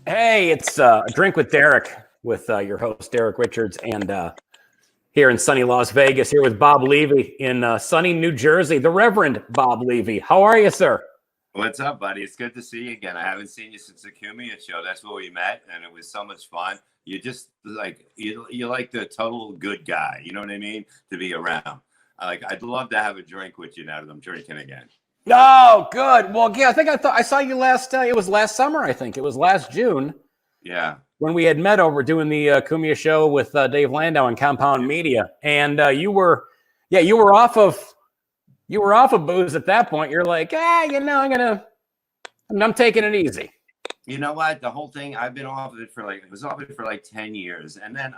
Hey, it's a drink with Derek with your host Derek Richards, and here in sunny Las Vegas, here with Bob Levy in sunny New Jersey, the Reverend Bob Levy. How are you, sir? What's up, buddy? It's good to see you again. I haven't seen you since the Cumia show. That's where we met, and it was so much fun. You just like you're like the total good guy. You know what I mean? To be around. I'd love to have a drink with you now that I'm drinking again. Oh, good. Well, yeah, I saw you last. It was last summer, I think. It was last June Yeah. when we had met over doing the Cumia show with Dave Landau and Compound Media, and you were off of booze at that point. You're like, I'm taking it easy. You know what? The whole thing, I've been off of it for like, it was off it for like 10 years. And then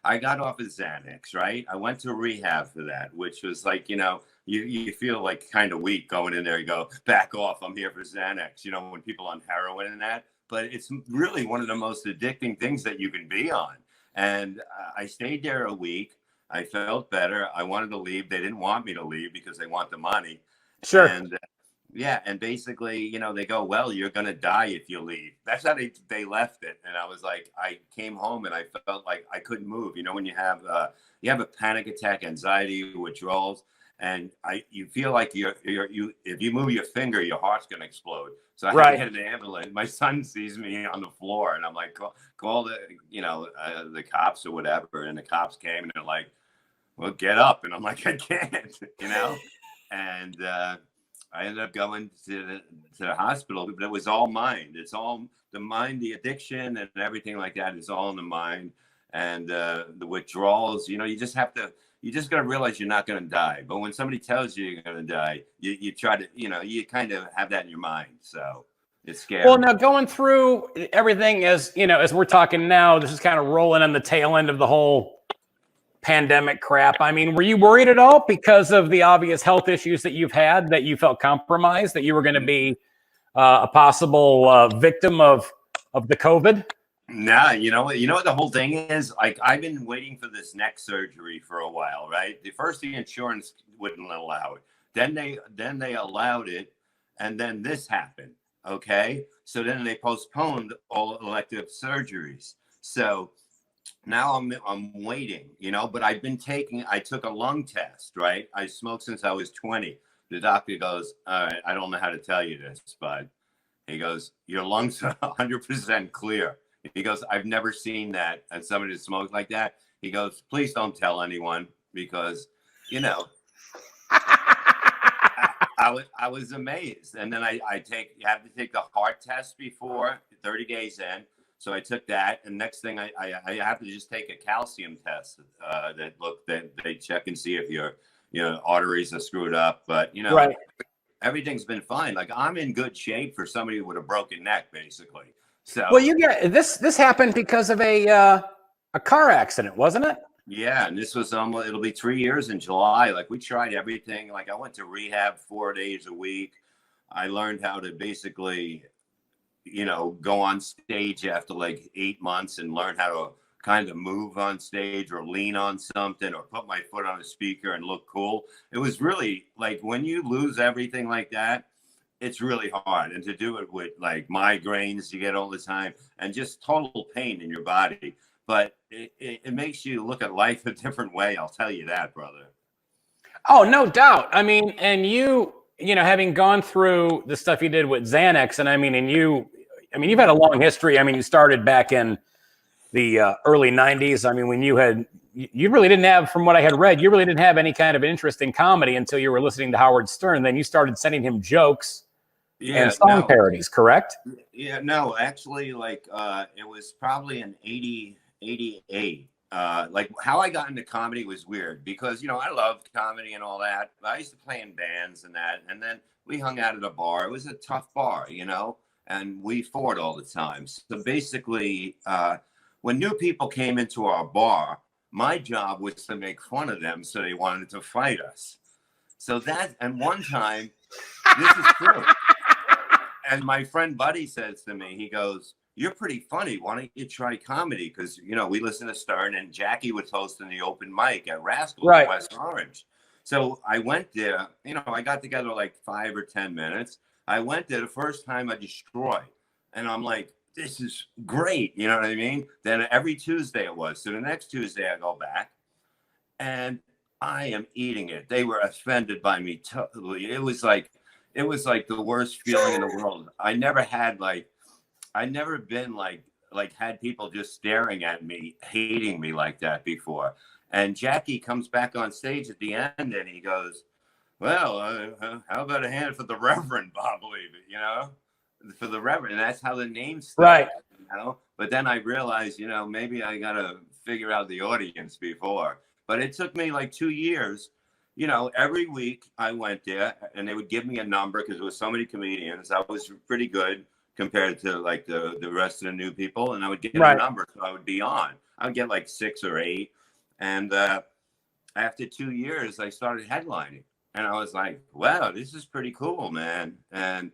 I got off of Xanax, right? I went to rehab for that, which was like, you feel like kind of weak going in there. You go, back off. I'm here for Xanax, when people on heroin and that. But it's really one of the most addicting things that you can be on. And I stayed there a week. I felt better. I wanted to leave. They didn't want me to leave because they want the money. Sure. And yeah, and basically, they go, well, you're going to die if you leave. That's how they left it. And I was like, I came home and I felt like I couldn't move. When you have a panic attack, anxiety, withdrawals, and you feel like you if you move your finger, your heart's going to explode. So I had to get an ambulance. My son sees me on the floor and I'm like, call the, the cops or whatever. And the cops came and they're like, well, get up. And I'm like, I can't, and, I ended up going to the hospital, but it was all mind. It's all the mind, the addiction and everything like that is all in the mind. And the withdrawals, you just got to realize you're not going to die. But when somebody tells you you're going to die, you try to, you kind of have that in your mind. So it's scary. Well, now going through everything as we're talking now, this is kind of rolling on the tail end of the whole pandemic crap. I mean, were you worried at all because of the obvious health issues that you've had, that you felt compromised, that you were going to be a possible victim of the COVID? Nah, you know what the whole thing is? Like, I've been waiting for this neck surgery for a while, right? The insurance wouldn't allow it. Then they allowed it, and then this happened. Okay, so then they postponed all elective surgeries. So now I'm waiting, but I took a lung test, right? I smoked since I was 20. The doctor goes, all right, I don't know how to tell you this, but he goes, your lungs are 100% clear. He goes, I've never seen that. And somebody that smokes like that, he goes, please don't tell anyone, because, I was amazed. And then you have to take the heart test before 30 days in. So I took that, and next thing I have to just take a calcium test that they check and see if your arteries are screwed up. But right. Everything's been fine. Like, I'm in good shape for somebody with a broken neck, basically. So well, you get this happened because of a car accident, wasn't it? Yeah, and this was it'll be 3 years in July. Like, we tried everything. Like, I went to rehab 4 days a week. I learned how to basically go on stage after like 8 months and learn how to kind of move on stage or lean on something or put my foot on a speaker and look cool. It was really like, when you lose everything like that, it's really hard. And to do it with like migraines you get all the time and just total pain in your body. But it makes you look at life a different way. I'll tell you that, brother. Oh, no doubt. I mean, and having gone through the stuff you did with Xanax, and you've had a long history. I mean, you started back in the early 90s. I mean, when you really didn't have, from what I had read, you really didn't have any kind of interest in comedy until you were listening to Howard Stern. Then you started sending him jokes and song parodies, correct? Yeah, no, actually, like, it was probably in 88. Like, how I got into comedy was weird because, I loved comedy and all that. I used to play in bands and that. And then we hung out at a bar. It was a tough bar, and we fought all the time. So basically, when new people came into our bar, my job was to make fun of them. So they wanted to fight us. So and one time, this is true. And my friend Buddy says to me, he goes, you're pretty funny. Why don't you try comedy? Because, we listen to Stern, and Jackie was hosting the open mic at Rascals in West Orange. So I went there, I got together like 5 or 10 minutes. I went there the first time, I destroyed. And I'm like, this is great. You know what I mean? Then every Tuesday it was. So the next Tuesday I go back and I am eating it. They were offended by me totally. It was like the worst feeling in the world. I never been like had people just staring at me, hating me like that before. And Jackie comes back on stage at the end and he goes, well, how about a hand for the Reverend Bob Levy, you know, for the Reverend. And that's how the name started, Right. you know. But then I realized, you know, maybe I got to figure out the audience before. But it took me like 2 years. You know, every week I went there and they would give me a number because there was so many comedians. I was pretty good compared to like the rest of the new people. And I would get a number, so I would be on. I would get like 6 or 8. And after 2 years, I started headlining. And I was like, wow, this is pretty cool, man. And,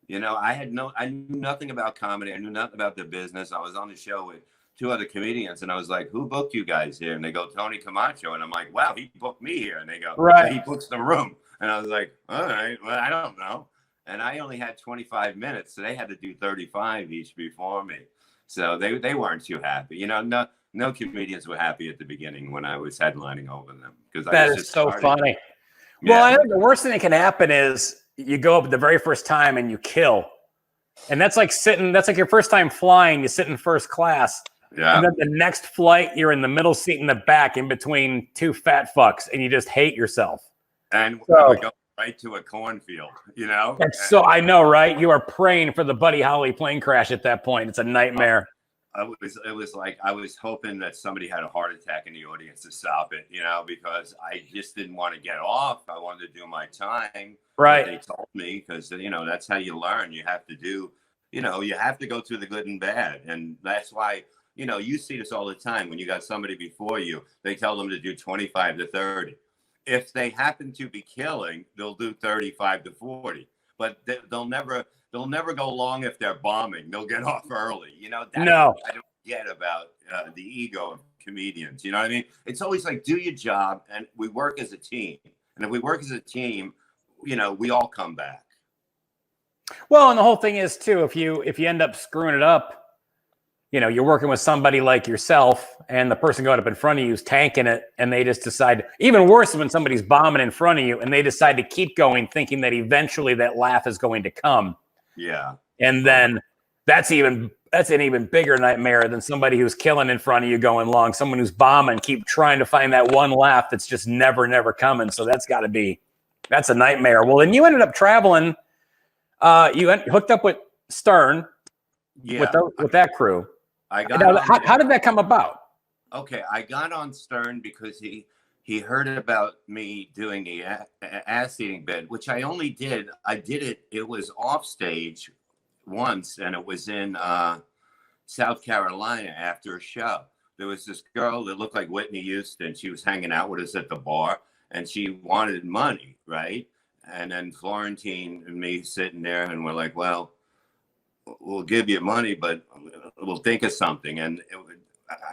you know, I knew nothing about comedy. I knew nothing about the business. I was on the show with 2 other comedians and I was like, who booked you guys here? And they go, Tony Camacho. And I'm like, wow, he booked me here. And they go, right. So he books the room. And I was like, all right, well, I don't know. And I only had 25 minutes. So they had to do 35 each before me. So they weren't too happy. You know, no comedians were happy at the beginning when I was headlining over them. Because that is so funny. Yeah. Well, I think the worst thing that can happen is you go up the very first time and you kill. And that's like your first time flying, you sit in first class. Yeah. And then the next flight, you're in the middle seat in the back in between 2 fat fucks and you just hate yourself. And I would go right to a cornfield, you know? So I know, right? You are praying for the Buddy Holly plane crash at that point. It's a nightmare. It was like I was hoping that somebody had a heart attack in the audience to stop it, you know, because I just didn't want to get off. I wanted to do my time. Right. They told me because, you know, that's how you learn. You have to do, you know, you have to go through the good and bad. And that's why, you know, you see this all the time when you got somebody before you, they tell them to do 25 to 30. If they happen to be killing, they'll do 35 to 40, but they'll never go long if they're bombing. They'll get off early. You know, that's what I don't get about the ego of comedians. You know what I mean? It's always like, do your job and we work as a team. And if we work as a team, you know, we all come back. Well, and the whole thing is too, if you end up screwing it up, you know, you're working with somebody like yourself and the person going up in front of you is tanking it and they just decide, even worse when somebody's bombing in front of you and they decide to keep going thinking that eventually that laugh is going to come. Yeah. And then that's an even bigger nightmare than somebody who's killing in front of you going long. Someone who's bombing, keep trying to find that one laugh that's just never coming. So that's a nightmare. Well, then you ended up traveling. You hooked up with Stern, with that crew. How did that come about? Okay, I got on Stern because he heard about me doing the ass eating bit, which I only did. I did it. It was off stage once, and it was in South Carolina after a show. There was this girl that looked like Whitney Houston. She was hanging out with us at the bar, and she wanted money, right? And then Florentine and me sitting there, and we're like, well, we'll give you money, but we'll think of something. And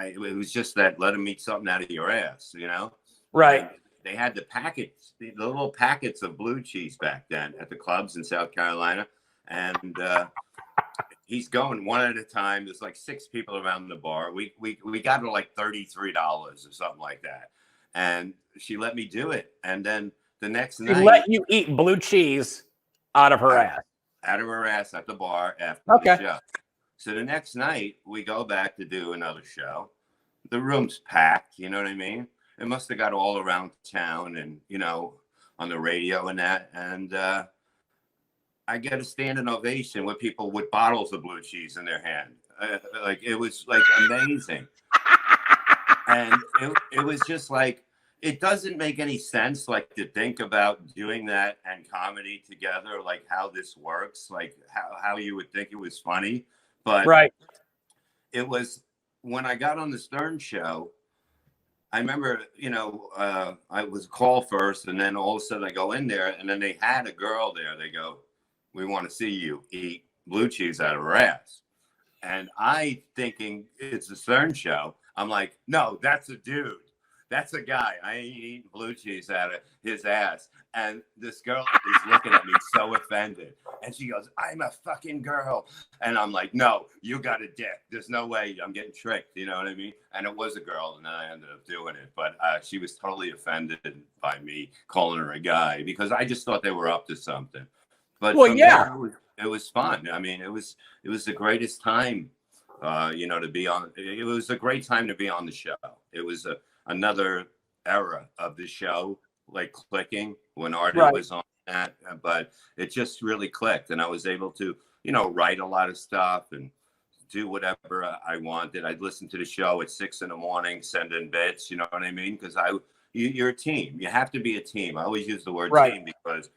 it was just that let them eat something out of your ass, you know? Right. And they had the little packets of blue cheese back then at the clubs in South Carolina. And he's going one at a time. There's like 6 people around the bar. We got her like $33 or something like that. And she let me do it. And then the next night. She let you eat blue cheese out of her ass. Out of her ass at the bar after the show. So the next night we go back to do another show. The room's packed, you know what I mean? It must have got all around town and, you know, on the radio and that. And I get a standing ovation with people with bottles of blue cheese in their hand. Like, it was like amazing. And it was just like, it doesn't make any sense, like, to think about doing that and comedy together, like how this works, like how you would think it was funny. But it was when I got on the Stern show, I remember, you know, I was called first and then all of a sudden I go in there and then they had a girl there. They go, we want to see you eat blue cheese out of her ass. And I thinking it's a Stern show. I'm like, no, that's a dude. That's a guy. I ain't eating blue cheese out of his ass. And this girl is looking at me so offended. And she goes, I'm a fucking girl. And I'm like, no, you got a dick. There's no way I'm getting tricked. You know what I mean? And it was a girl. And then I ended up doing it. But she was totally offended by me calling her a guy because I just thought they were up to something. But well, yeah, it was fun. I mean, it was the greatest time, to be on. It was a great time to be on the show. It was another era of the show, like clicking when Artie was on that. But it just really clicked, and I was able to, write a lot of stuff and do whatever I wanted. I'd listen to the show at 6 a.m, send in bits. You know what I mean? Because you're a team. You have to be a team. I always use the word team because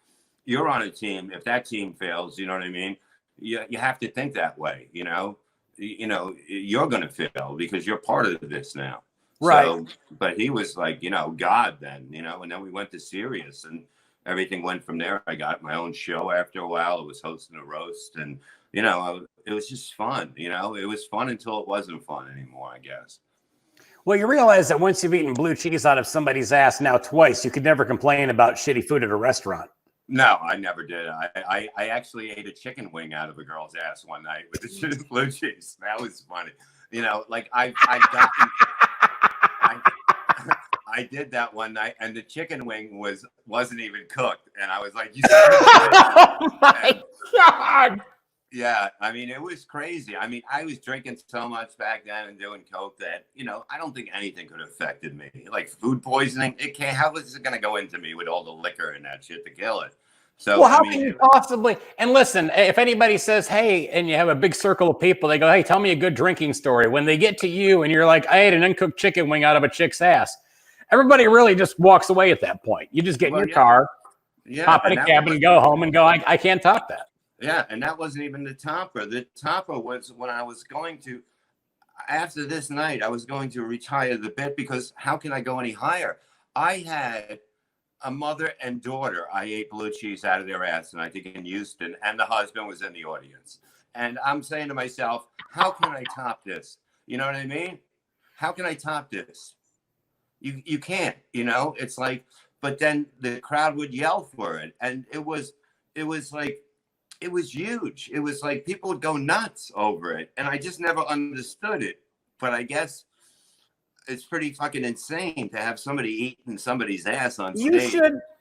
you're on a team. If that team fails, you know what I mean? You have to think that way, you're going to fail because you're part of this now. Right. So, but he was like, God then, and then we went to Sirius and everything went from there. I got my own show after a while. I was hosting a roast and, it was just fun. It was fun until it wasn't fun anymore, I guess. Well, you realize that once you've eaten blue cheese out of somebody's ass now twice, you could never complain about shitty food at a restaurant. No, I never did. I actually ate a chicken wing out of a girl's ass one night with the shitty blue cheese. That was funny. I've gotten. I did that one night, and the chicken wing wasn't even cooked, and I was like, "You." Oh my God! Yeah, I mean, it was crazy. I mean, I was drinking so much back then and doing coke that I don't think anything could have affected me. Like food poisoning, it can't. How is it going to go into me with all the liquor and that shit to kill it? So, well, how can you possibly? And listen, if anybody says, "Hey," and you have a big circle of people, they go, "Hey, tell me a good drinking story." When they get to you, and you're like, "I ate an uncooked chicken wing out of a chick's ass," everybody really just walks away at that point. You just get in your car, hop in a cab, and go home, and go, "I can't top that." Yeah, and that wasn't even the topper. The topper was when I was going to, after this night, I was going to retire the bit because how can I go any higher? I had a mother and daughter. I ate blue cheese out of their ass, and I think in Houston, and the husband was in the audience. And I'm saying to myself, how can I top this? You know what I mean? How can I top this? You can't, it's like, but then the crowd would yell for it. And it was like, it was huge. It was like people would go nuts over it. And I just never understood it. But I guess it's pretty fucking insane to have somebody eating somebody's ass on stage.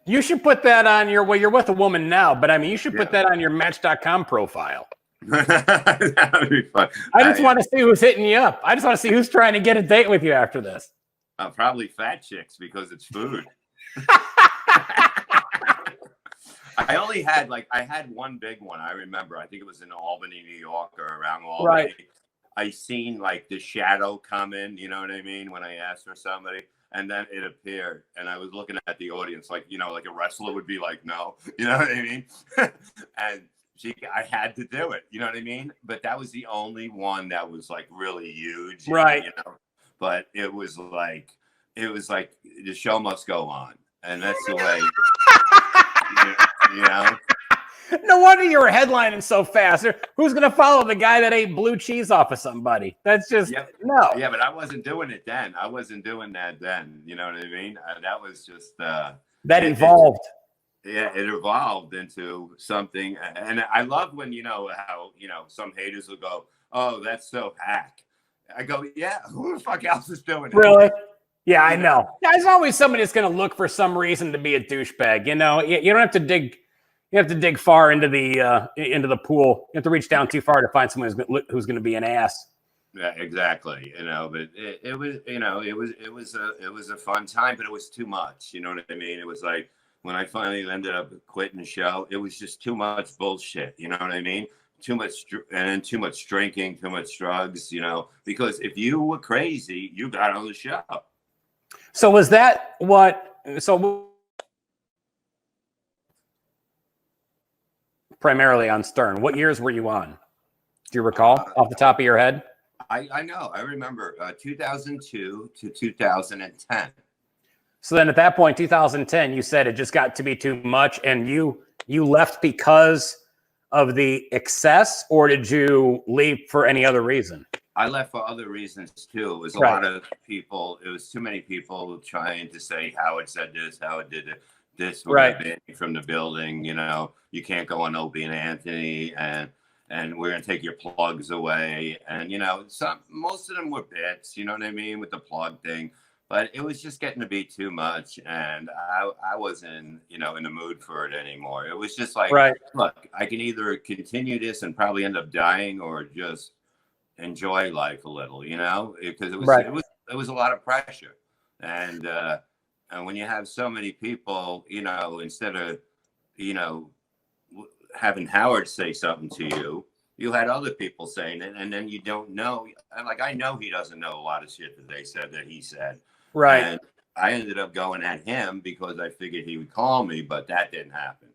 You should put that on your, you're with a woman now, but I mean, you should put that on your Match.com profile. That would be fun. I just want to see who's hitting you up. I just want to see who's trying to get a date with you after this. Probably fat chicks because it's food. I had one big one. I remember, I think it was in Albany, New York, or around Albany. Right. I seen like the shadow come in, you know what I mean? When I asked for somebody, and then it appeared, and I was looking at the audience like, like a wrestler would be like, no, you know what I mean? And I had to do it, you know what I mean? But that was the only one that was like really huge, right? But it was like the show must go on, and that's the way. No wonder you were headlining so fast. Who's going to follow the guy that ate blue cheese off of somebody? That's just no. Yeah, but I wasn't doing it then. I wasn't doing that then. You know what I mean? That was just that evolved. It evolved into something, and I love when how some haters will go, "Oh, that's so hack." I go, "Yeah, who the fuck else is doing it?" Really? Yeah, I know. There's always somebody that's going to look for some reason to be a douchebag. You don't have to dig. You have to dig far into the pool. You have to reach down too far to find someone who's going to be an ass. Yeah, exactly. But it was a fun time, but it was too much. You know what I mean? It was like when I finally ended up quitting the show, it was just too much bullshit. You know what I mean? Too much drinking, too much drugs. Because if you were crazy, you got on the show. So was that what? So. Primarily on Stern. What years were you on? Do you recall off the top of your head? I know. I remember 2002 to 2010. So then at that point, 2010, you said it just got to be too much, and you left because of the excess, or did you leave for any other reason? I left for other reasons too. It was a Right. lot of people. It was too many people trying to say Howard said this, Howard did this. We're Right. gonna ban you from the building. You know, you can't go on Opie and Anthony, and we're gonna take your plugs away. And you know, most of them were bits. You know what I mean, with the plug thing. But it was just getting to be too much, and I wasn't, you know, in the mood for it anymore. It was just like, Right. look, I can either continue this and probably end up dying, or just enjoy life a little, you know, because Right. it was a lot of pressure, and when you have so many people, you know, instead of, you know, having Howard say something to you, you had other people saying it, and then you don't know. Like, I know he doesn't know a lot of shit that they said that he said. Right. And I ended up going at him because I figured he would call me, but that didn't happen.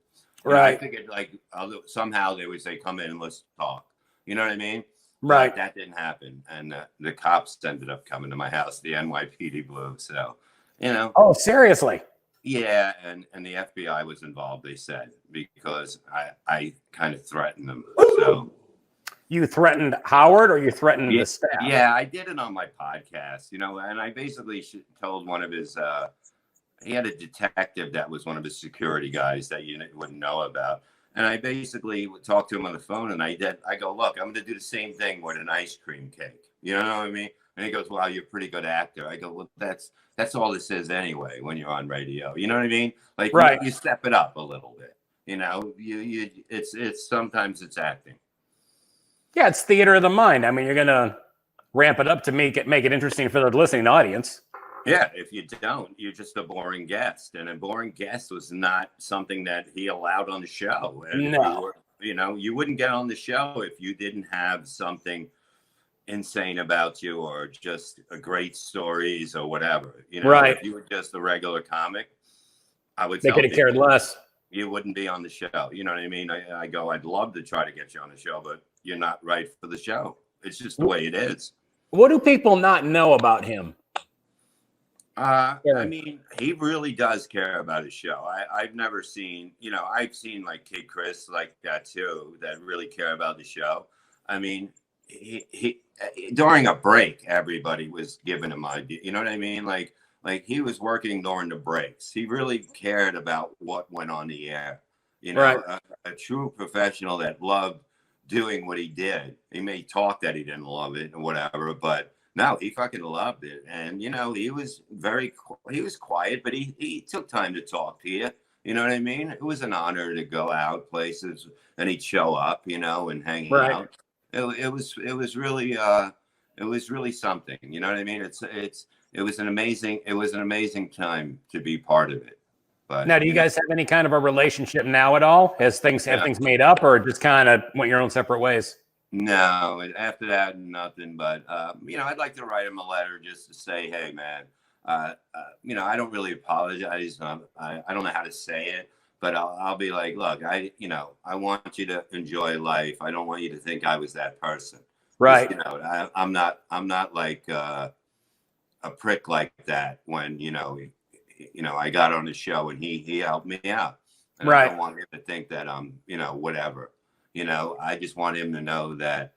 You know, Right. I figured like somehow they would say, "Come in and let's talk." You know what I mean? Right. But that didn't happen, and the cops ended up coming to my house, the NYPD Blue. So, you know. Oh, seriously? Yeah, and the FBI was involved. They said, because I kind of threatened them. So. You threatened Howard, or you threatened the staff? Yeah, I did it on my podcast, you know, and I basically told one of his, he had a detective that was one of his security guys that you wouldn't know about. And I basically would talk to him on the phone, and I go, look, I'm going to do the same thing with an ice cream cake. You know what I mean? And he goes, wow, you're a pretty good actor. I go, well, that's all this is anyway when you're on radio. You know what I mean? Like, right. You step it up a little bit. You know, it's sometimes it's acting. Yeah, it's theater of the mind. I mean, you're gonna ramp it up to make it interesting for the listening audience. Yeah, if you don't, you're just a boring guest, and a boring guest was not something that he allowed on the show. And no, you know, you wouldn't get on the show if you didn't have something insane about you, or just a great stories, or whatever. You know, right. If you were just a regular comic, I would. They could have cared less. You wouldn't be on the show. You know what I mean? I go, I'd love to try to get you on the show, but you're not right for the show. It's just the way it is. What do people not know about him? I mean, he really does care about his show. I've never seen, you know, I've seen like Kid Chris like that too, that really care about the show. I mean, he during a break, everybody was giving him idea. You know what I mean? Like he was working during the breaks. He really cared about what went on the air. You know, right. a true professional that loved doing what he did. He may talk that he didn't love it or whatever, but no, he fucking loved it. And, you know, he was quiet, but he took time to talk to you. You know what I mean? It was an honor to go out places, and he'd show up, you know, and hang out. It was really something. You know what I mean? It was an amazing time to be part of it. But now, do you guys have any kind of a relationship now at all? Have things made up, or just kind of went your own separate ways? No, after that, nothing. But you know, I'd like to write him a letter just to say, hey, man, you know, I don't really apologize. I don't know how to say it, but I'll be like, look, I want you to enjoy life. I don't want you to think I was that person. Right. You know, I'm not like a prick like that. When you know, I got on the show and he helped me out, and right. I don't want him to think that I'm, you know, whatever. You know, I just want him to know that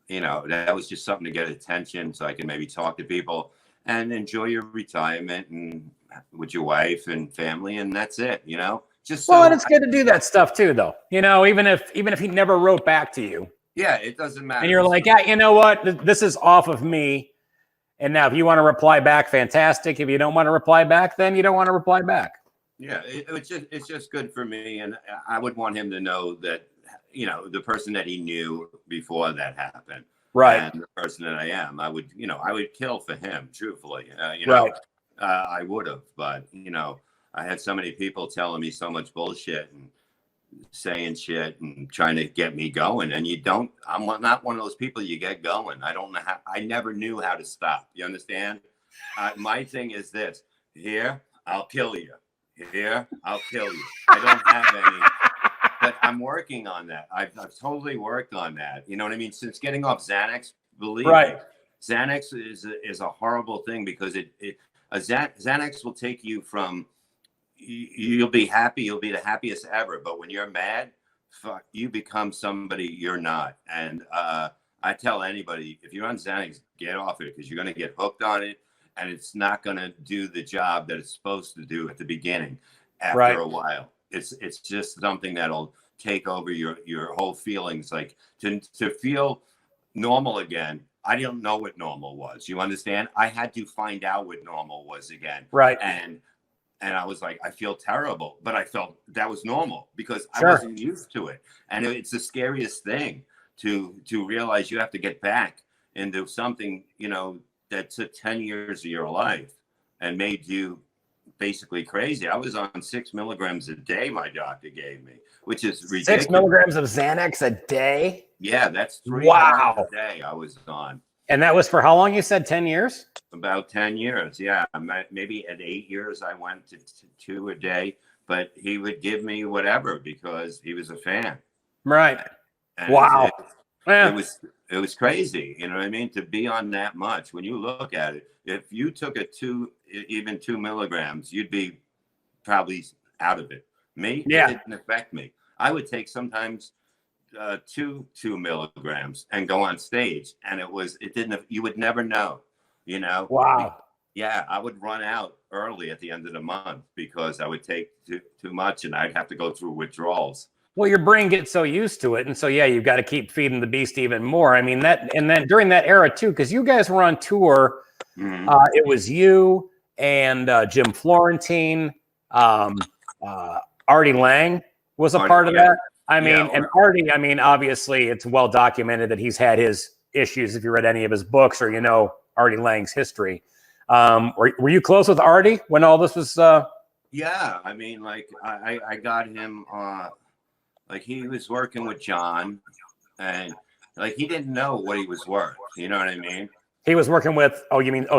you know, that was just something to get attention, so I can maybe talk to people and enjoy your retirement and with your wife and family, and that's it. You know, just well, and it's good to do that stuff too, though. You know, even if he never wrote back to you. Yeah, it doesn't matter. And you're like, yeah, you know what? This is off of me. And now, if you want to reply back, fantastic. If you don't want to reply back, then you don't want to reply back. Yeah, it's just good for me, and I would want him to know that, you know, the person that he knew before that happened, right, and the person that I am, I would kill for him, truthfully. You know, right. I would have, but you know, I had so many people telling me so much bullshit and saying shit and trying to get me going, and I'm not one of those people you get going. I don't know how. I never knew how to stop. You understand? My thing is this: here, I'll kill you. Here, I'll kill you. I don't have any, but I'm working on that. I've totally worked on that. You know what I mean? Since getting off Xanax, believe me, Xanax is a horrible thing, because Xanax will take you from, you'll be happy, you'll be the happiest ever, but when you're mad, fuck, you become somebody you're not. And I tell anybody, if you're on Xanax, get off it, because you're going to get hooked on it, and it's not going to do the job that it's supposed to do at the beginning. After a while, it's just something that'll take over your whole feelings. Like to feel normal again. I didn't know what normal was. You understand? I had to find out what normal was again. Right. And I was like, I feel terrible, but I felt that was normal because Sure. I wasn't used to it. And it's the scariest thing to realize you have to get back into something, you know, that took 10 years of your life and made you basically crazy. I was on 6 milligrams a day, my doctor gave me, which is ridiculous. 6 milligrams of Xanax a day? Yeah, that's 3 wow. hours a day I was on. And that was for how long? You said 10 years? About 10 years, yeah. Maybe at 8 years I went to 2 a day, but he would give me whatever because he was a fan. Right. And wow. It was crazy, you know what I mean? To be on that much. When you look at it, if you took even 2 milligrams, you'd be probably out of it. Me, yeah. It didn't affect me. I would take sometimes 2 milligrams and go on stage, and you would never know, you know? Wow. Yeah, I would run out early at the end of the month because I would take too much, and I'd have to go through withdrawals. Well, your brain gets so used to it. And so, yeah, you've got to keep feeding the beast even more. I mean, and then during that era too, because you guys were on tour, it was you and Jim Florentine, Artie Lang was a part of that. I mean, and Artie, I mean, obviously it's well documented that he's had his issues if you read any of his books or, you know, Artie Lang's history. Were you close with Artie when all this was? Yeah, I mean, like I got him like he was working with John, and like he didn't know what he was worth. You know what I mean? He was working with,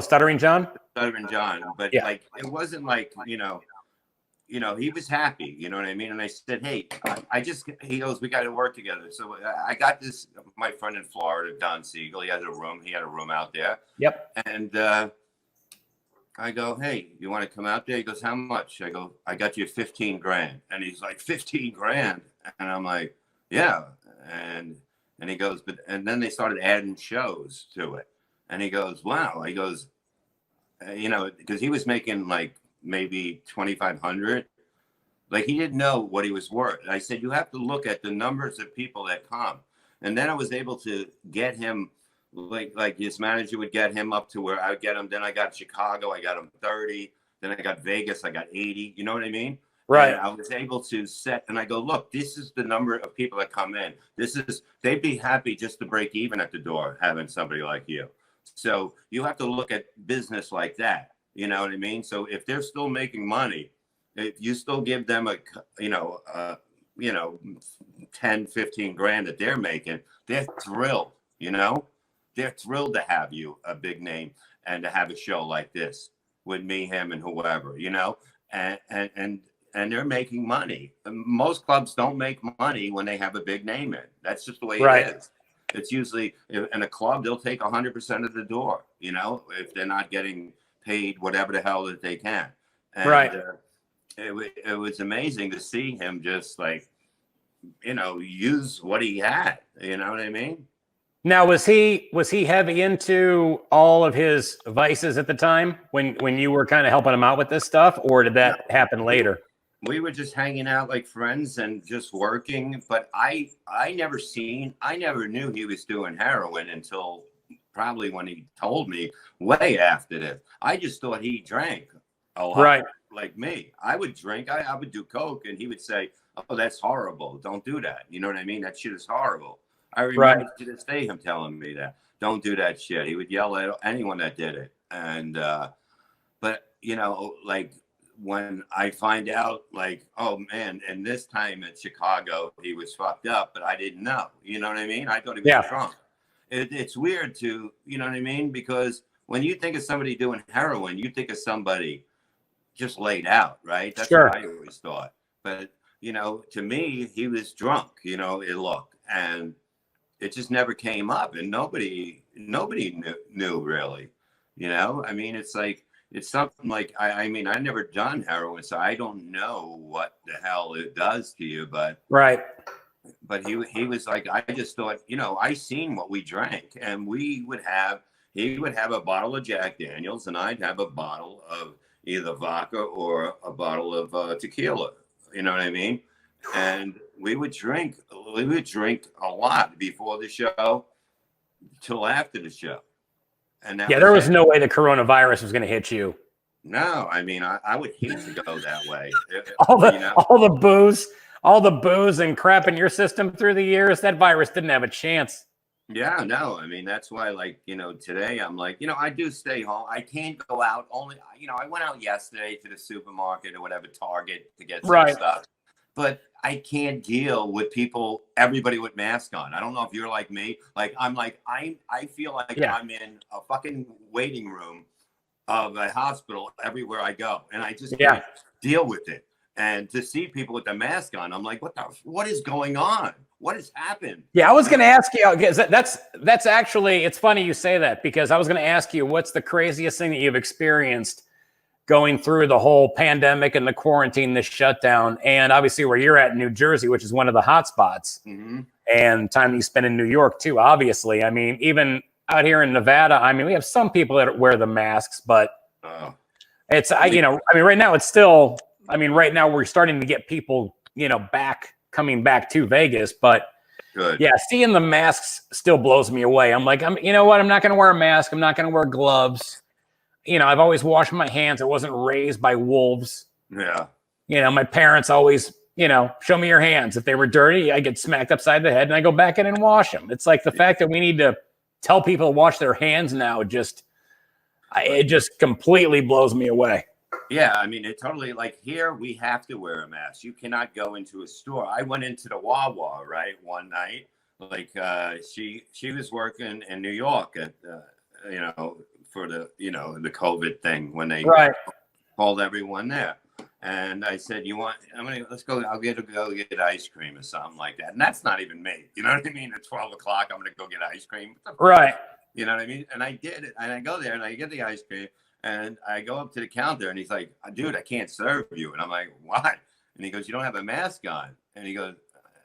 Stuttering John? Stuttering John. But like it wasn't like, you know, he was happy, you know what I mean? And I said, hey, he goes, we got to work together. So I got my friend in Florida, Don Siegel, he had a room out there. Yep. And I go, hey, you want to come out there? He goes, how much? I go, I got you 15 grand. And he's like, 15 grand. And I'm like, yeah. And he goes, and then they started adding shows to it. And he goes, wow. He goes, you know, because he was making like maybe 2,500. Like he didn't know what he was worth. And I said, you have to look at the numbers of people that come. And then I was able to get him, like his manager would get him up to where I would get him. Then I got Chicago, I got him 30. Then I got Vegas, I got 80. You know what I mean? Right. And I was able to set, and I go, look, this is the number of people that come in. They'd be happy just to break even at the door having somebody like you. So you have to look at business like that. You know what I mean? So if they're still making money, if you still give them 10, 15 grand that they're making, they're thrilled, you know? They're thrilled to have you a big name and to have a show like this with me, him, and whoever, you know? And they're making money. Most clubs don't make money when they have a big name in. That's just the way it is. It's usually in a club, they'll take 100% of the door, you know, if they're not getting paid whatever the hell that they can. And, it was amazing to see him just like, you know, use what he had. You know what I mean? Now, was he heavy into all of his vices at the time when you were kind of helping him out with this stuff, or did that happen later? We were just hanging out like friends and just working. But I never knew he was doing heroin until probably when he told me way after this. I just thought he drank a lot. Right. Like me. I would drink. I would do coke, and he would say, "Oh, that's horrible. Don't do that." You know what I mean? That shit is horrible. I remember to this day him telling me that. Don't do that shit. He would yell at anyone that did it. And but you know, like when I find out, like, oh man, and this time in Chicago he was fucked up, but I didn't know. You know what I mean? I thought he was drunk. It's weird to, you know what I mean? Because when you think of somebody doing heroin, you think of somebody just laid out, right? That's what I always thought. But you know, to me, he was drunk. You know, it looked, and it just never came up, and nobody knew really. You know, I mean, it's something like I mean, I never done heroin, so I don't know what the hell it does to you, but but he was like, I just thought, I seen what we drank, and he would have a bottle of Jack Daniels, and I'd have a bottle of either vodka or a bottle of tequila. You know what I mean? And we would drink a lot before the show till after the show. And that there was it. no way the coronavirus was going to hit you. No, I mean, I would hate to go that way. all the booze and crap in your system through the years, that virus didn't have a chance. Yeah, no, I mean, that's why, like, today I'm like, I do stay home. I can't go out only, I went out yesterday to the supermarket or whatever, Target, to get some stuff. But I can't deal with everybody with masks on. I don't know if you're like me. Like, I feel like I'm in a fucking waiting room of a hospital everywhere I go. And I just can't deal with it. And to see people with the mask on, I'm like, what is going on? What has happened? Yeah, I was going to ask you, because that's actually, it's funny you say that, because I was going to ask you, what's the craziest thing that you've experienced going through the whole pandemic and the quarantine, the shutdown, and obviously where you're at in New Jersey, which is one of the hot spots, and time you spend in New York too, obviously. I mean, even out here in Nevada, I mean, we have some people that wear the masks, but it's, right now it's still, right now we're starting to get people, coming back to Vegas, but seeing the masks still blows me away. I'm like, you know what? I'm not going to wear a mask. I'm not going to wear gloves. I've always washed my hands. I wasn't raised by wolves. Yeah. My parents always, show me your hands. If they were dirty, I get smacked upside the head and I go back in and wash them. It's like the fact that we need to tell people to wash their hands now, it just completely blows me away. Yeah, I mean, it totally, like, here we have to wear a mask. You cannot go into a store. I went into the Wawa, right, one night. Like, she was working in New York at, for the, the COVID thing when they called everyone there. And I said, let's go, I'll go get ice cream or something like that. And that's not even me. You know what I mean? At 12 o'clock, I'm going to go get ice cream. Right. You know what I mean? And I did it. And I go there and I get the ice cream. And I go up to the counter and he's like, dude, I can't serve you. And I'm like, why? And he goes, you don't have a mask on. And he goes,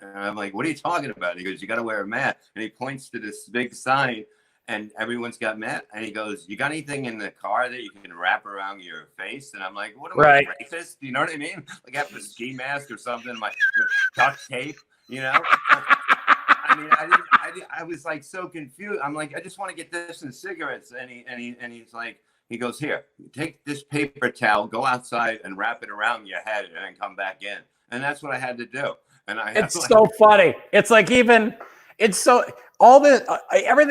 and I'm like, what are you talking about? And he goes, you got to wear a mask. And he points to this big sign and everyone's got masks. And he goes, you got anything in the car that you can wrap around your face? And I'm like, what am I, racist? You know what I mean? Like, I have a ski mask or something, my duct tape, I mean, I was like so confused. I'm like, I just want to get this and cigarettes. And he's like, he goes, here, take this paper towel, go outside and wrap it around your head and then come back in. And that's what I had to do. And it's so funny. It's like everything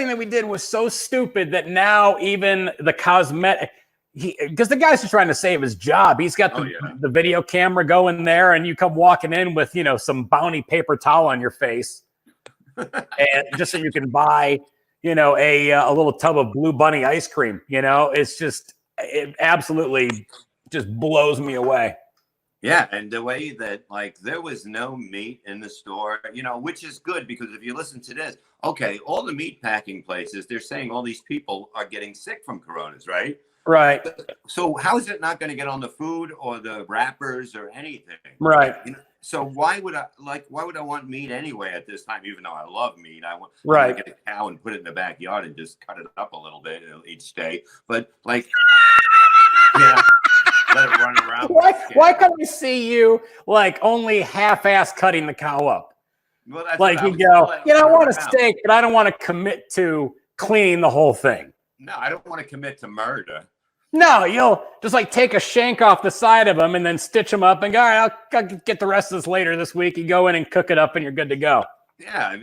that we did was so stupid that now even the cosmetic, because the guy's just trying to save his job. He's got the video camera going there and you come walking in with, some Bounty paper towel on your face. And just so you can buy, a little tub of Blue Bunny ice cream, it absolutely just blows me away. Yeah. And the way that, like, there was no meat in the store, which is good because if you listen to this, okay, all the meat packing places, they're saying all these people are getting sick from coronas, right? Right. So how is it not going to get on the food or the wrappers or anything? Right. So why would I want meat anyway at this time? Even though I love meat, I want to get a cow and put it in the backyard and just cut it up a little bit each day. But like, let it run around. Why can't we see you like only half-ass cutting the cow up? Well, that's like you go, I want a steak, but I don't want to commit to cleaning the whole thing. No, I don't want to commit to murder. No, you'll just like take a shank off the side of them and then stitch them up and go, all right, I'll get the rest of this later this week. You go in and cook it up and you're good to go. Yeah,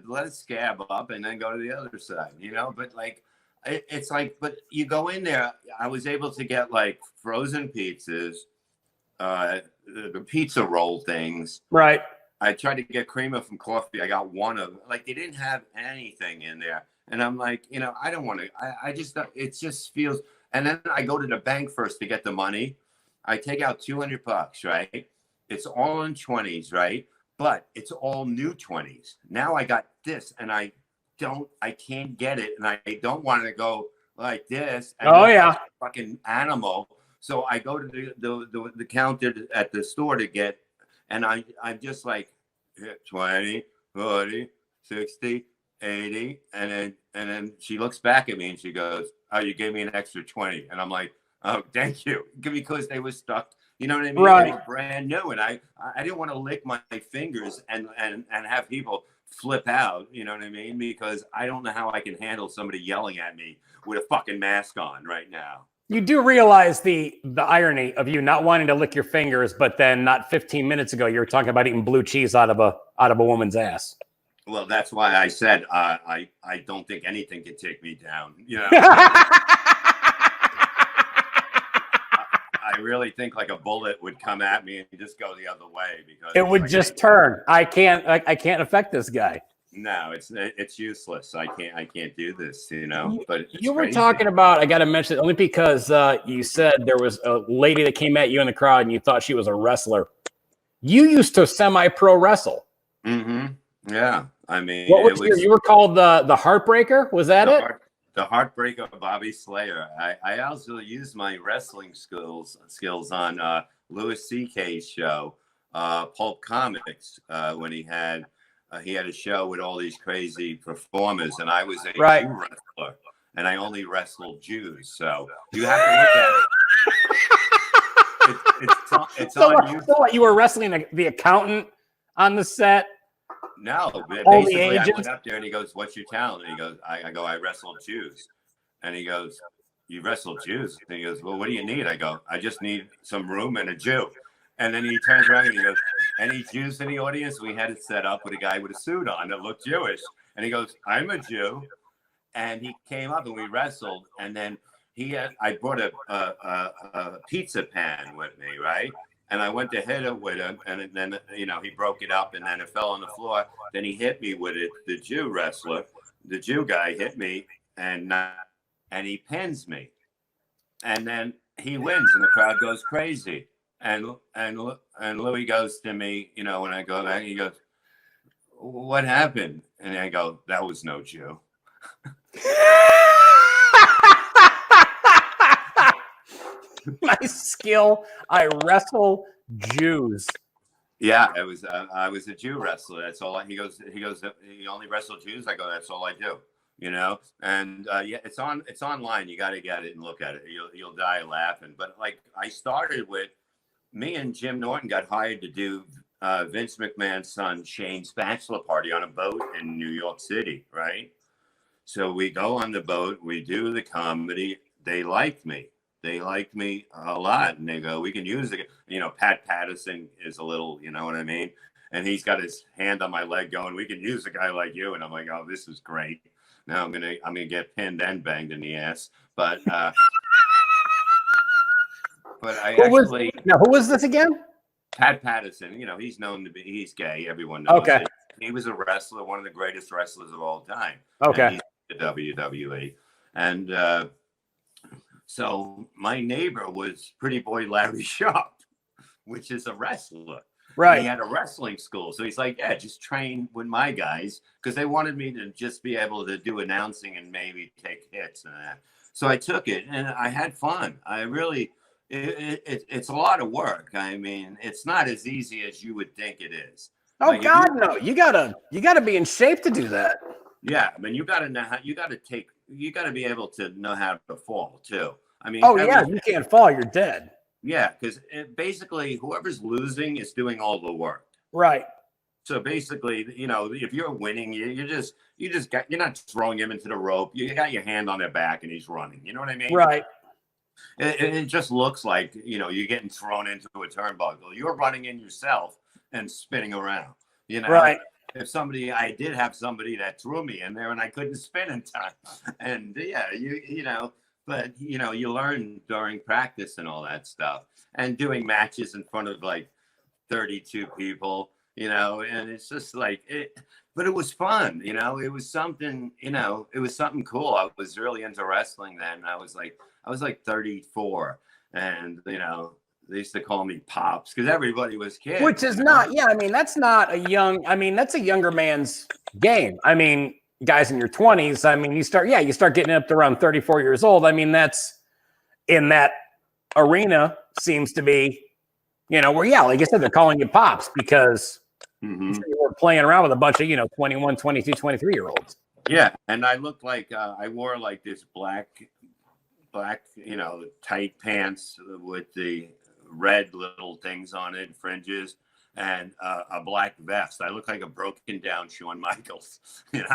let it scab up and then go to the other side, but like, it's like, but you go in there, I was able to get like frozen pizzas, the pizza roll things. Right. I tried to get creamer from coffee. I got one of them. Like, they didn't have anything in there. And I'm like, I don't want to, I just, it just feels, and then I go to the bank first to get the money. I take out $200, right? It's all in 20s, right? But it's all new 20s. Now I got this and I can't get it. And I don't want to go like this. And like fucking animal. So I go to the counter at the store to get, and I'm just like, hit 20, 40, 60, 80. And then she looks back at me and she goes, oh, you gave me an extra 20. And I'm like, oh, thank you. Because they were stuck. You know what I mean? Right. They were brand new. And I didn't want to lick my fingers and have people flip out. You know what I mean? Because I don't know how I can handle somebody yelling at me with a fucking mask on right now. You do realize the irony of you not wanting to lick your fingers, but then not 15 minutes ago you were talking about eating blue cheese out of a woman's ass. Well, that's why I said I don't think anything can take me down. You know, I really think like a bullet would come at me and just go the other way because it would just turn. I can't affect this guy. No, it's useless. I can't do this, you know. But you were talking about, I got to mention it only because you said there was a lady that came at you in the crowd and you thought she was a wrestler. You used to semi-pro wrestle. Mm-hmm. Yeah, I mean, what was you were called the Heartbreaker? Was that it? The Heartbreaker, Bobby Slayer. I also used my wrestling skills on Louis C.K.'s show, Pulp Comics, when he had a show with all these crazy performers, and I was a Jew wrestler, and I only wrestled Jews. So you have to look at it. It's so on you. So what, you were wrestling the accountant on the set? No, basically I went up there and he goes, "What's your talent?" And he goes, "I go, I wrestle Jews." And he goes, "You wrestle Jews?" And he goes, "Well, what do you need?" I go, "I just need some room and a Jew." And then he turns around and he goes, "Any Jews in the audience?" We had it set up with a guy with a suit on that looked Jewish. And he goes, "I'm a Jew." And he came up and we wrestled. And then I brought a pizza pan with me, right? And I went to hit it with him. And then, you know, he broke it up and then it fell on the floor. Then he hit me with it. The Jew wrestler, the Jew guy hit me and he pins me. And then he wins and the crowd goes crazy. And Louis goes to me, you know, when I go back, he goes, "What happened?" And I go, "That was no Jew." My skill, I wrestle Jews. Yeah, I was a Jew wrestler. That's all. He goes, "You only wrestle Jews?" I go, "That's all I do." You know, and yeah, it's online. You got to get it and look at it. You'll die laughing. But like, I started with. Me and Jim Norton got hired to do Vince McMahon's son Shane's bachelor party on a boat in New York City, right? So we go on the boat, we do the comedy. They liked me. They liked me a lot. And they go, "We can use it." You know, Pat Patterson is a little, you know what I mean? And he's got his hand on my leg going, "We can use a guy like you." And I'm like, "Oh, this is great. Now I'm gonna get pinned and banged in the ass." But who was this again? Pat Patterson. You know, he's known to be, he's gay. Everyone knows okay. it. He was a wrestler, one of the greatest wrestlers of all time. Okay. And he's the WWE. And so my neighbor was Pretty Boy Larry Sharp, which is a wrestler. Right. And he had a wrestling school. So he's like, "Yeah, just train with my guys." Because they wanted me to just be able to do announcing and maybe take hits and that. So I took it and I had fun. I really... It's a lot of work. I mean, it's not as easy as you would think it is. Oh, like, God, no! You gotta be in shape to do that. Yeah, I mean, you gotta know how. You gotta be able to know how to fall too. I mean, you can't fall. You're dead. Yeah, because basically, whoever's losing is doing all the work. Right. So basically, you know, if you're winning, you're not throwing him into the rope. You got your hand on their back and he's running. You know what I mean? Right. It just looks like, you know, you're getting thrown into a turnbuckle. You're running in yourself and spinning around, you know. Right. I did have somebody that threw me in there and I couldn't spin in time. And yeah, you know, but you know, you learn during practice and all that stuff and doing matches in front of like 32 people, you know, and it's just like it, but it was fun, you know, it was something, you know, it was something cool. I was really into wrestling then. I was like 34 and, you know, they used to call me Pops because everybody was kids. Which is not, yeah, I mean, that's a younger man's game. I mean, guys in your 20s, I mean, you start getting up to around 34 years old. I mean, that's in that arena seems to be, you know, where, yeah, like I said, they're calling you Pops because you work playing around with a bunch of, 21, 22, 23-year-olds. Yeah, and I looked like I wore like this black, tight pants with the red little things on it, fringes, and a black vest. I looked like a broken down Shawn Michaels, and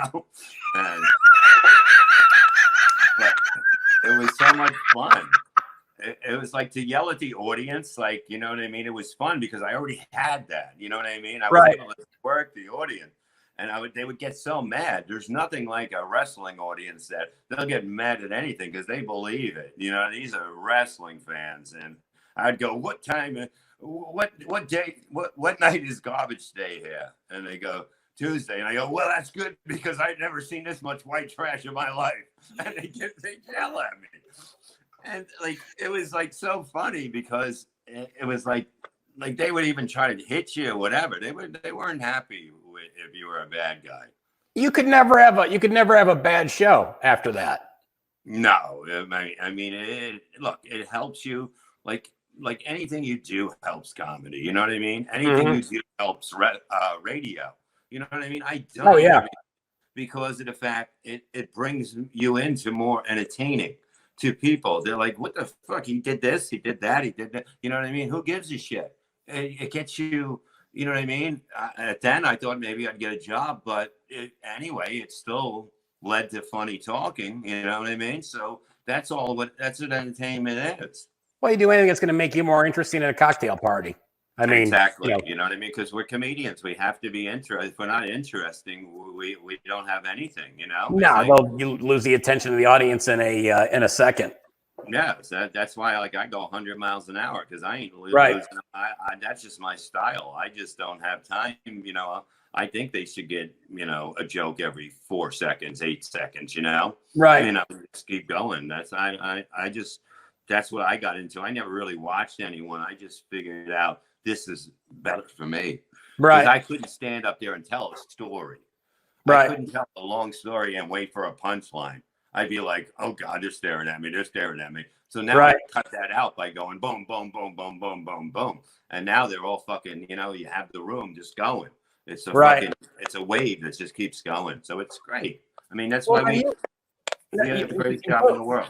but it was so much fun. It was like to yell at the audience, like, you know what I mean? It was fun because I already had that, you know what I mean? I was able to work the audience, and they would get so mad. There's nothing like a wrestling audience that they'll get mad at anything because they believe it. You know, these are wrestling fans, and I'd go, what time, what day, what night is garbage day here? And they go, Tuesday. And I go, well, that's good because I've never seen this much white trash in my life. And they yell at me. And like, it was like so funny because it was like they would even try to hit you or whatever. They weren't happy if you were a bad guy. You could never have a bad show after that. No, I mean, it helps you. Like anything you do helps comedy. You know what I mean? Anything you do helps radio. You know what I mean? I don't. Oh yeah. Because of the fact it brings you into more entertaining to people. They're like, what the fuck? He did this, he did that, he did that. You know what I mean? Who gives a shit? It gets you, you know what I mean? Then I thought maybe I'd get a job, but anyway, it still led to funny talking. You know what I mean? So that's what entertainment is. Well, you do anything that's going to make you more interesting at a cocktail party. I mean, exactly. You know what I mean? Because we're comedians. We have to be interesting. If we're not interesting, we don't have anything. You know? No, well, you lose the attention of the audience in a second. Yeah, so that's why I go 100 miles an hour because I ain't losing. Right. That's just my style. I just don't have time. You know, I think they should get a joke every 4 seconds, 8 seconds. You know, right? Just keep going. That's what I got into. I never really watched anyone. I just figured out this is better for me. Right. I couldn't stand up there and tell a story. Right. I couldn't tell a long story and wait for a punchline. I'd be like, oh God, they're staring at me. They're staring at me. So now I cut that out by going boom, boom, boom, boom, boom, boom, boom. And now they're all fucking, you have the room just going. It's it's a wave that just keeps going. So it's great. I mean, that's why we have the greatest job in the world.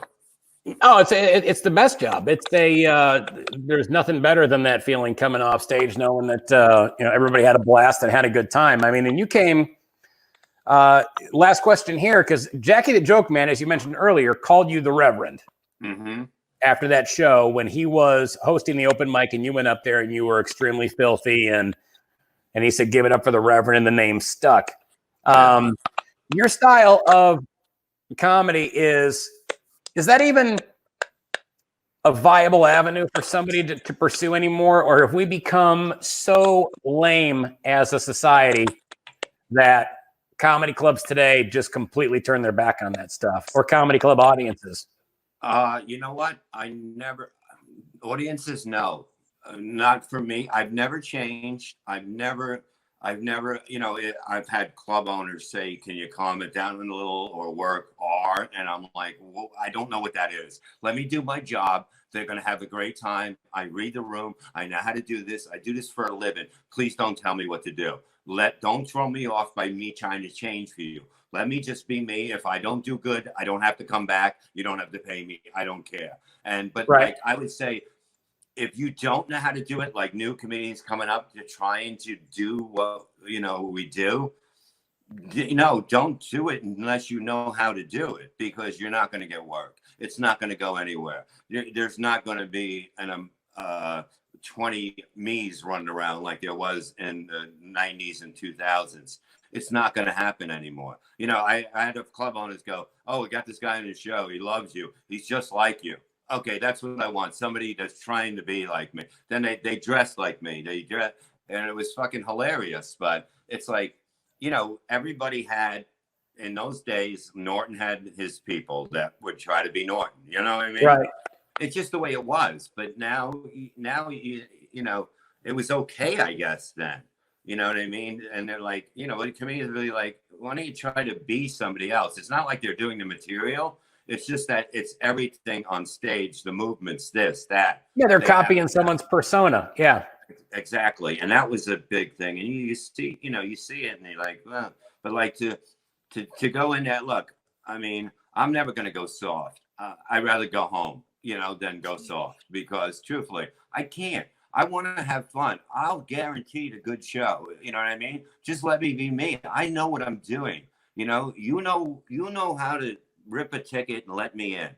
Oh, it's the best job. It's there's nothing better than that feeling coming off stage, knowing that everybody had a blast and had a good time. I mean, and you came. Last question here, because Jackie the Joke Man, as you mentioned earlier, called you the Reverend after that show when he was hosting the open mic, and you went up there and you were extremely filthy, and he said, "Give it up for the Reverend," and the name stuck. Your style of comedy is that even a viable avenue for somebody to pursue anymore? Or have we become so lame as a society that comedy clubs today just completely turn their back on that stuff, or comedy club audiences? You know what? Audiences, no, not for me. I've never changed. I've never, I've had club owners say, can you calm it down a little or work hard? And I'm like, well, I don't know what that is. Let me do my job. They're going to have a great time. I read the room. I know how to do this. I do this for a living. Please don't tell me what to do. Don't throw me off by me trying to change for you. Let me just be me. If I don't do good, I don't have to come back. You don't have to pay me. I don't care. But like I would say, if you don't know how to do it, like new comedians coming up to trying to do what we do, don't do it unless you know how to do it, because you're not going to get work. It's not going to go anywhere. There's not going to be 20 me's running around like there was in the 90s and 2000s. It's not going to happen anymore. I had a club owners go, oh, we got this guy on the show. He loves you. He's just like you. Okay, that's what I want. Somebody that's trying to be like me. Then they dress like me. And it was fucking hilarious. But it's like, everybody had, in those days, Norton had his people that would try to be Norton. You know what I mean? Right. It's just the way it was. But now, it was okay, I guess, then. You know what I mean? And they're like, the comedians really like, why don't you try to be somebody else? It's not like they're doing the material. It's just that it's everything on stage, the movements, this, that. Yeah, they're copying someone's persona. Yeah. exactly. And that was a big thing. And you see, you see it and you're like, well, but like to go in that, look, I mean, I'm never going to go soft. I'd rather go home, than go soft because truthfully, I can't. I want to have fun. I'll guarantee a good show. You know what I mean? Just let me be me. I know what I'm doing. You know how to rip a ticket and let me in.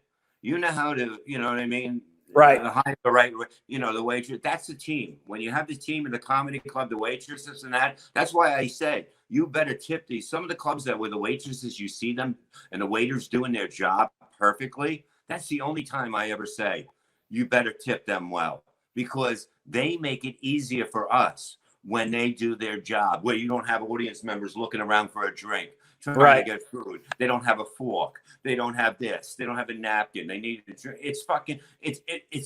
You know how to, you know what I mean? Right. Hire the right, the waitress. That's the team. When you have the team in the comedy club, the waitresses and that's why I said you better tip these. Some of the clubs that where the waitresses, you see them and the waiters doing their job perfectly. That's the only time I ever say you better tip them well because they make it easier for us when they do their job, where you don't have audience members looking around for a drink, trying to get food. They don't have a fork. They don't have this. They don't have a napkin. They need a drink. It's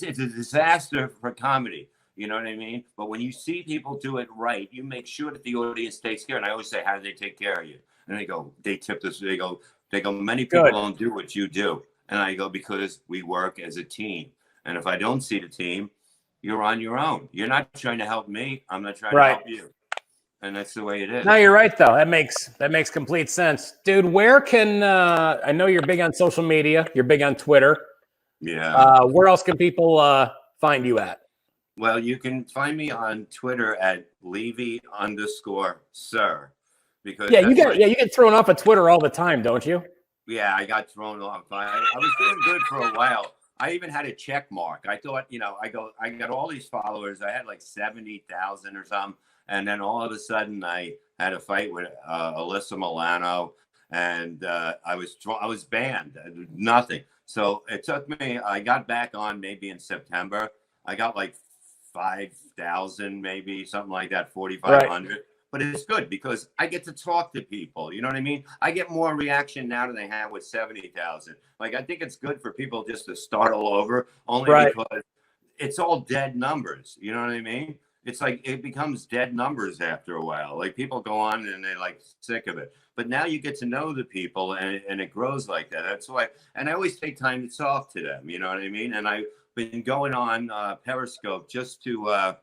a disaster for comedy. You know what I mean? But when you see people do it right, you make sure that the audience takes care. And I always say, how do they take care of you? And they go, they tip this. They go, many people don't do what you do. And I go, because we work as a team. And if I don't see the team, you're on your own. You're not trying to help me. I'm not trying to help you. And that's the way it is. No, you're right though. That makes complete sense, dude. Where can I know you're big on social media? You're big on Twitter. Yeah. Where else can people find you at? Well, you can find me on Twitter at Levy_sir. Because you get thrown off of Twitter all the time, don't you? Yeah, I got thrown off. I was doing good for a while. I even had a check mark. I thought, I got all these followers. I had like 70,000 or something. And then all of a sudden I had a fight with Alyssa Milano and I was banned. Nothing. So it took me, I got back on maybe in September. I got like 5,000, maybe something like that, 4,500. Right. But it's good because I get to talk to people. You know what I mean? I get more reaction now than they have with 70,000. Like, I think it's good for people just to start all over only because it's all dead numbers. You know what I mean? It's like it becomes dead numbers after a while. Like people go on and they're like sick of it. But now you get to know the people and it grows like that. That's why. And I always take time to talk to them. You know what I mean? And I've been going on Periscope just to,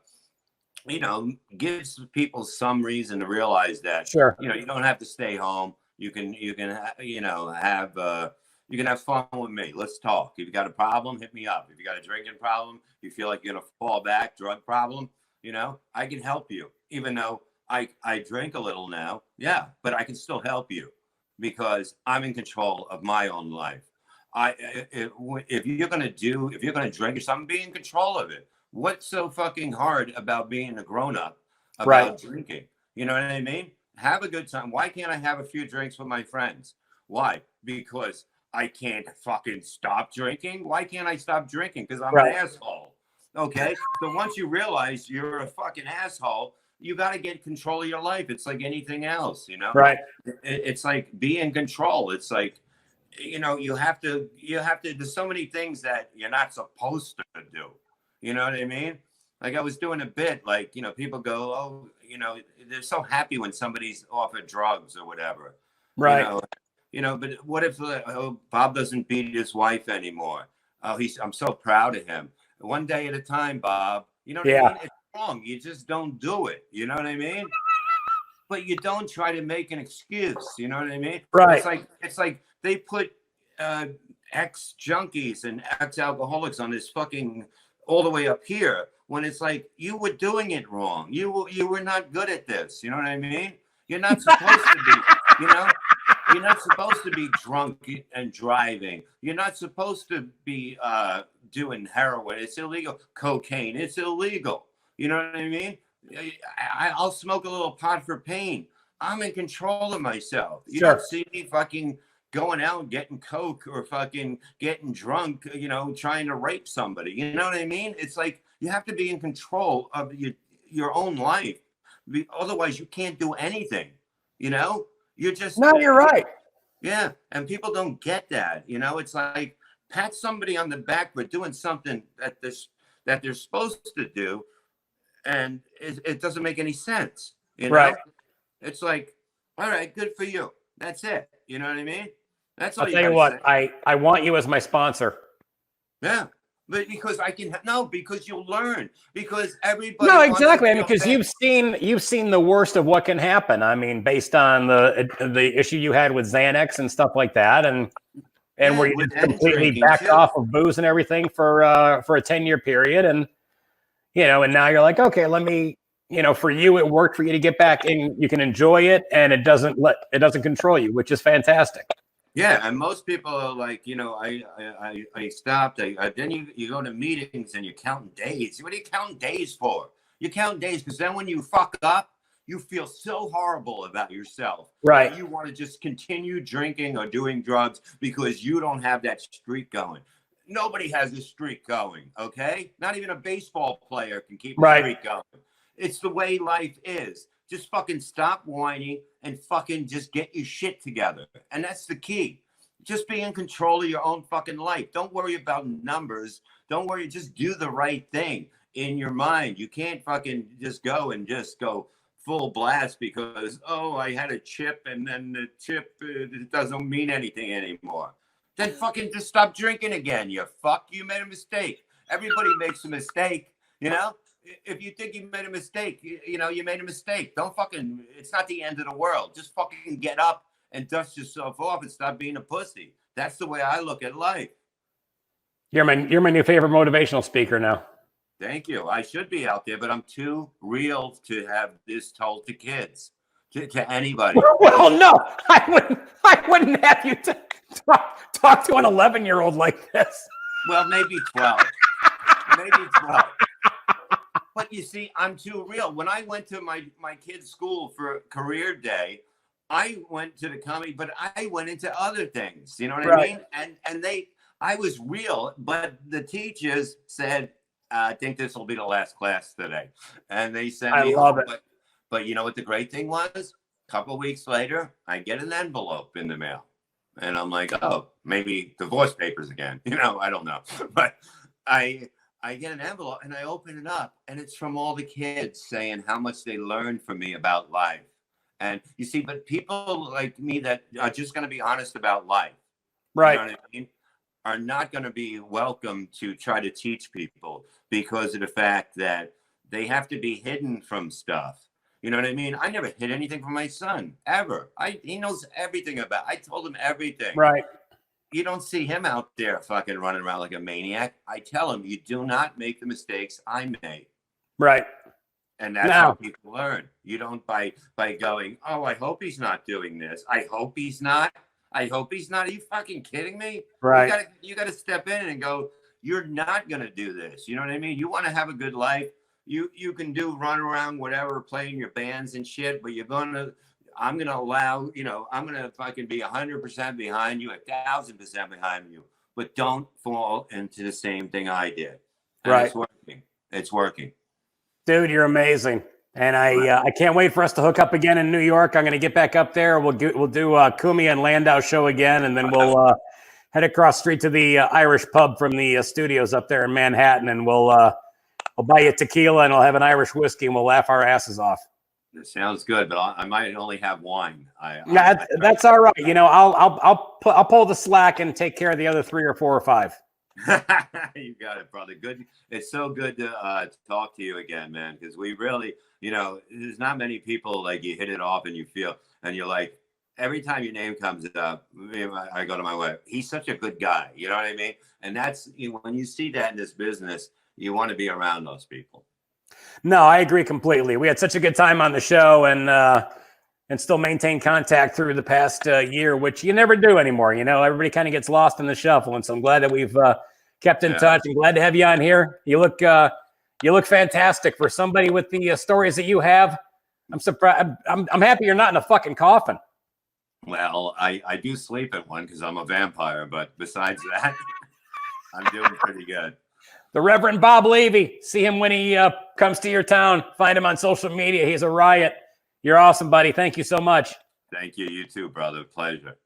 gives people some reason to realize that, you don't have to stay home. You can have fun with me. Let's talk. If you got a problem, hit me up. If you got a drinking problem, you feel like you're going to fall back, drug problem, I can help you, even though I drink a little now. Yeah, but I can still help you because I'm in control of my own life. If you're going to drink or something, be in control of it. What's so fucking hard about being a grown-up about drinking? You know what I mean? Have a good time. Why can't I have a few drinks with my friends? Why? Because I can't fucking stop drinking. Why can't I stop drinking? Because I'm an asshole. Okay? So once you realize you're a fucking asshole, you got to get control of your life. It's like anything else, Right. It's like be in control. It's like, you have to, there's so many things that you're not supposed to do. You know what I mean? Like I was doing a bit, like, people go, oh, they're so happy when somebody's offered drugs or whatever. Right. But what if Bob doesn't beat his wife anymore? Oh, I'm so proud of him. One day at a time, Bob. You know what I mean? It's wrong. You just don't do it. You know what I mean? But you don't try to make an excuse. You know what I mean? Right. It's like they put ex-junkies and ex-alcoholics on this fucking all the way up here when it's like you were doing it wrong. You were not good at this. You know what I mean? You're not supposed to be, you're not supposed to be drunk and driving. You're not supposed to be doing heroin. It's illegal. Cocaine. It's illegal. You know what I mean? I'll smoke a little pot for pain. I'm in control of myself. You don't see me fucking going out and getting coke or fucking getting drunk, trying to rape somebody. You know what I mean? It's like you have to be in control of your own life. Otherwise, you can't do anything. You're just no. You're right. Yeah, and people don't get that. It's like pat somebody on the back for doing something that they're supposed to do, and it doesn't make any sense. Right? It's like, all right, good for you. That's it. You know what I mean? That's all. I'll tell you what. I want you as my sponsor. Yeah. But because because you'll learn. Because everybody. No, wants to exactly. I mean, feel because better. you've seen the worst of what can happen. I mean, based on the issue you had with Xanax and stuff like that, and where you with just and completely drinking backed too. off of booze and everything for a 10-year period, and and now you're like, okay, let me, for you it worked for you to get back and you can enjoy it, and it doesn't control you, which is fantastic. Yeah, and most people are like, I stopped. Then you go to meetings and you're counting days. What are you counting days for? You count days because then when you fuck up, you feel so horrible about yourself. Right. That you want to just continue drinking or doing drugs because you don't have that streak going. Nobody has a streak going, okay? Not even a baseball player can keep a streak going. It's the way life is. Just fucking stop whining and fucking just get your shit together. And that's the key. Just be in control of your own fucking life. Don't worry about numbers. Don't worry. Just do the right thing in your mind. You can't fucking just go full blast because, I had a chip and then the chip it doesn't mean anything anymore. Then fucking just stop drinking again. You made a mistake. Everybody makes a mistake, If you think you made a mistake, you made a mistake. It's not the end of the world. Just fucking get up and dust yourself off and stop being a pussy. That's the way I look at life. You're my new favorite motivational speaker now. Thank you. I should be out there, but I'm too real to have this told to kids, to anybody. Well, no, I wouldn't have you talk to an 11-year-old like this. Well, maybe 12. Maybe 12. But you see, I'm too real. When I went to my kids' school for career day, I went to the comedy, but I went into other things. You know what I mean? And I was real, but the teachers said, I think this will be the last class today. And they sent me home. But you know what the great thing was? A couple of weeks later, I get an envelope in the mail. And I'm like, maybe divorce papers again. I don't know. But I get an envelope and I open it up and it's from all the kids saying how much they learned from me about life. And you see, but people like me that are just going to be honest about life, right? You know what I mean? Are not going to be welcome to try to teach people because of the fact that they have to be hidden from stuff. You know what I mean? I never hid anything from my son ever. He knows everything I told him everything. Right. You don't see him out there fucking running around like a maniac. I tell him, you do not make the mistakes I made. Right. And that's how people learn. You don't by going, I hope he's not doing this. I hope he's not. I hope he's not. Are you fucking kidding me? Right. You got to step in and go, you're not going to do this. You know what I mean? You want to have a good life. You can run around, whatever, playing your bands and shit, but I'm going to allow, I'm going to fucking be 100% behind you, 1,000% behind you, but don't fall into the same thing I did. And right. It's working. Dude, you're amazing. And I can't wait for us to hook up again in New York. I'm going to get back up there. We'll do Kumi and Landau show again, and then we'll head across the street to the Irish pub from the studios up there in Manhattan, and we'll buy you tequila and I'll have an Irish whiskey and we'll laugh our asses off. That sounds good, but I might only have wine. That's all right. I'll pull the slack and take care of the other 3 or 4 or 5. You got it, brother. Good. It's so good to talk to you again, man. Because we really, there's not many people like you hit it off and you feel, and you're like, every time your name comes up, I go to my wife. He's such a good guy. You know what I mean? And that's when you see that in this business, you want to be around those people. No, I agree completely. We had such a good time on the show and still maintain contact through the past year, which you never do anymore. Everybody kind of gets lost in the shuffle. And so I'm glad that we've kept in touch and glad to have you on here. You look fantastic for somebody with the stories that you have. I'm surprised. I'm happy you're not in a fucking coffin. Well, I do sleep at one because I'm a vampire. But besides that, I'm doing pretty good. The Reverend Bob Levy. See him when he comes to your town. Find him on social media. He's a riot. You're awesome, buddy. Thank you so much. Thank you. You too, brother. Pleasure.